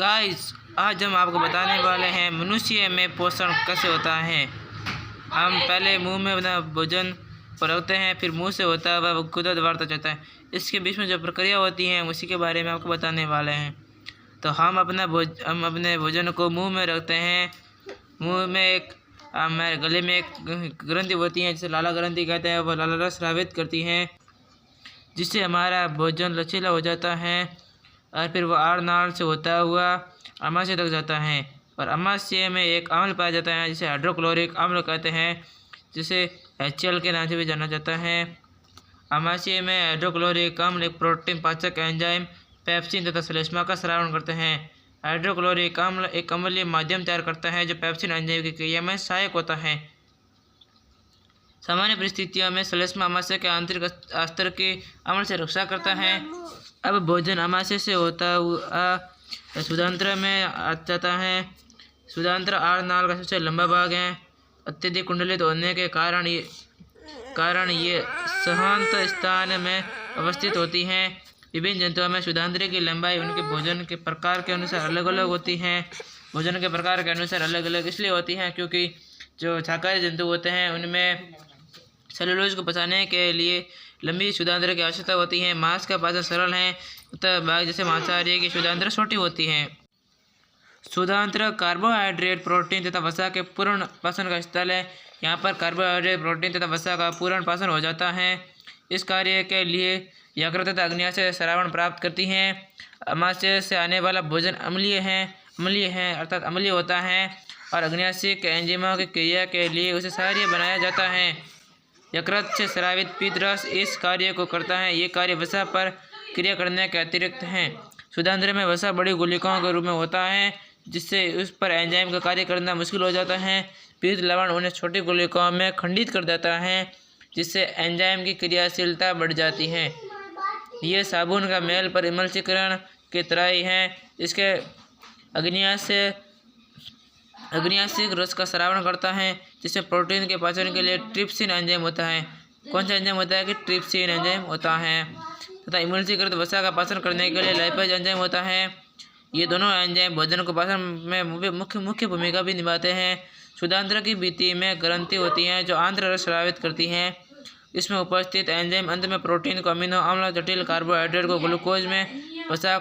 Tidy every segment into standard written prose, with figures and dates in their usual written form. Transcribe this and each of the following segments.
Guys, आज हम आपको बताने वाले हैं मनुष्य में पोषण कैसे होता है। हम पहले मुंह में अपना भोजन परोसते हैं, फिर मुंह से होता है वह गुदा द्वारा जाता है। इसके बीच में जो प्रक्रिया होती है उसी के बारे में आपको बताने वाले हैं। तो हम अपने भोजन को मुंह में रखते हैं। मुंह में हमारे गले में एक ग्रंथि होती है जिसे लाला ग्रंथि कहते हैं। वह लाला रस स्रावित करती है जिससे हमारा भोजन लचीला हो जाता है और फिर वह आड़ नाड़ से होता हुआ अमाशय तक जाता है। और अमाशय में एक अम्ल पाया जाता है जिसे हाइड्रोक्लोरिक अम्ल कहते हैं, जिसे HCl के नाम से भी जाना जाता है। अमाशय में हाइड्रोक्लोरिक अम्ल एक प्रोटीन पाचक एंजाइम पेप्सिन तथा श्लेष्मा का स्रावण करते हैं। हाइड्रोक्लोरिक अम्ल एक अम्लीय माध्यम तैयार करता है जो पेप्सिन एंजाइम की क्रिया में सहायक होता है। सामान्य परिस्थितियों में श्लेष्मा अमाशय के आंतरिक स्तर के अम्ल से रक्षा करता है। अब भोजन अमाशय से होता हुआ शुद्धांत्र में आ जाता है। शुद्धांत्र आड़ नाल का सबसे लंबा भाग है। अत्यधिक कुंडलित होने के कारण ये सहंत स्थान में अवस्थित होती हैं। विभिन्न जंतुओं में शुद्धांत्र की लंबाई उनके भोजन के प्रकार के अनुसार अलग अलग होती है। भोजन के प्रकार के अनुसार अलग अलग इसलिए होती हैं क्योंकि जो शाकाहारी जंतु होते हैं उनमें सेलुलोज को पचाने के लिए लंबी शुद्धांत्र की आवश्यकता होती है। मांस का पाचन सरल है तथा भाग जैसे मांसाहारी की शुद्धांत्र छोटी होती है। शुद्धांत्र कार्बोहाइड्रेट, प्रोटीन तथा वसा के पूर्ण पाचन का स्थल है। यहाँ पर कार्बोहाइड्रेट, प्रोटीन तथा वसा का पूर्ण पाचन हो जाता है। इस कार्य के लिए यकृत तथा अग्न्याशय से श्रावण प्राप्त करती हैं। अमाशय से आने वाला भोजन अम्लीय है अर्थात अम्लीय होता है और अग्न्याशय के एंजाइमों की क्रिया के लिए उसे क्षारीय बनाया जाता है। यकृत से स्रावित पीत रस इस कार्य को करता है। ये कार्य वसा पर क्रिया करने के अतिरिक्त हैं। शुद्धांत्र में वसा बड़ी गुलिकाओं के रूप में होता है जिससे उस पर एंजाइम का कार्य करना मुश्किल हो जाता है। पीत लवण उन्हें छोटी गुलिकाओं में खंडित कर देता है जिससे एंजाइम की क्रियाशीलता बढ़ जाती है। ये साबुन का मेल पर इमल्सीकरण की तरह ही है। इसके अग्न्याशय रस का स्रावण करता है जिससे प्रोटीन के पाचन के लिए ट्रिप्सिन एंजाइम होता है। कौन सा एंजाइम होता है कि ट्रिप्सिन एंजाइम होता है तथा इमल्सीकृत वसा का पाचन करने के लिए लाइपेज एंजाइम होता है। ये दोनों एंजाइम भोजन को पाचन में मुख्य भूमिका भी निभाते हैं। शुद्धांत्र की भित्ति में ग्रंथि होती हैं जो आंत्र रस स्रावित करती हैं। इसमें उपस्थित एंजाइम अंत में प्रोटीन को अमीनो अम्ल, जटिल कार्बोहाइड्रेट को ग्लूकोज में, वसा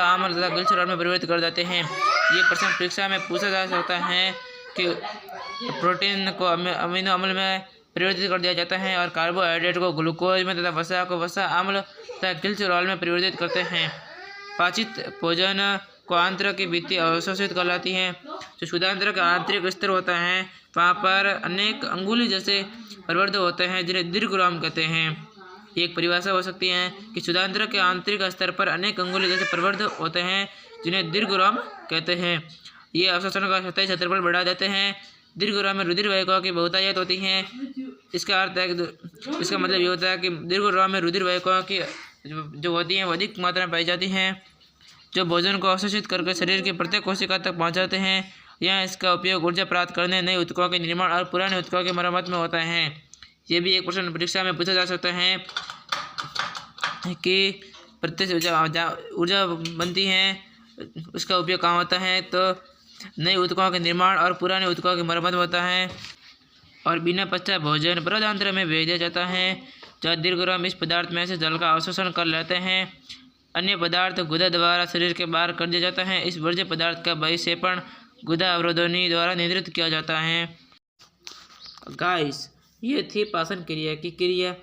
अम्ल तथा ग्लिसरॉल में परिवर्तित कर देते हैं। ये प्रश्न परीक्षा में पूछा जा सकता है कि प्रोटीन को अमीनो अम्ल में परिवर्तित कर दिया जाता है और कार्बोहाइड्रेट को ग्लूकोज में तथा वसा को वसा अम्ल तथा ग्लिसरॉल में परिवर्तित करते हैं। पाचित भोजन को आंत्र की भित्ति अवशोषित कहलाती है। जो शुद्धांत्र का आंतरिक स्तर होता है वहाँ पर अनेक अंगुली जैसे प्रवर्ध होते हैं जिन्हें दीर्घराम कहते हैं। एक परिभाषा हो सकती है कि शुद्धांत्र के आंतरिक स्तर पर अनेक अंगुली जैसे प्रवर्ध होते हैं जिन्हें दीर्घराम कहते हैं। ये अवशोषण का सतही क्षेत्रफल बढ़ा देते हैं। दीर्घराम में रुधिर वाहिकाओं की बहुतायत होती है। इसका मतलब ये होता है कि दीर्घराम में रुधिर वाहिकाओं की जो होती हैं वो अधिक मात्रा में पाई जाती हैं जो भोजन को अवशोषित करके शरीर की प्रत्येक कोशिका तक पहुँचाते हैं। यहाँ इसका उपयोग ऊर्जा प्राप्त करने, नई ऊतकों के निर्माण और पुराने ऊतकों की मरम्मत में होता है। ये भी एक प्रश्न परीक्षा में पूछा जा सकता है कि प्रत्यक्ष ऊर्जा बनती है उसका उपयोग कहाँ होता है, तो नई ऊतकों के निर्माण और पुराने ऊतकों की मरम्मत होता है। और बिना पचा भोजन बृहदांत्र में भेज दिया जाता है जहाँ दीर्घराम इस पदार्थ में से जल का अवशोषण कर लेते हैं। अन्य पदार्थ गुदा द्वारा शरीर के बाहर कर दिया जाता है। इस वर्ज्य पदार्थ का बहिक्षेपण गुदा अवरोधनी द्वारा नियंत्रित किया जाता है। गाइस, ये थी पाचन क्रिया की क्रिया।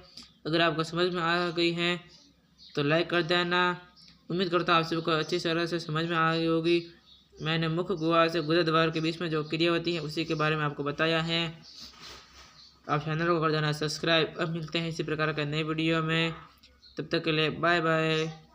अगर आपको समझ में आ गई है तो लाइक कर देना। उम्मीद करता हूँ आप सबको अच्छी तरह से समझ में आ गई होगी। मैंने मुख्य गुहा से गुदा द्वार के बीच में जो क्रिया होती है उसी के बारे में आपको बताया है। आप चैनल को कर देना सब्सक्राइब। अब मिलते हैं इसी प्रकार का नए वीडियो में। तब तक के लिए बाय बाय।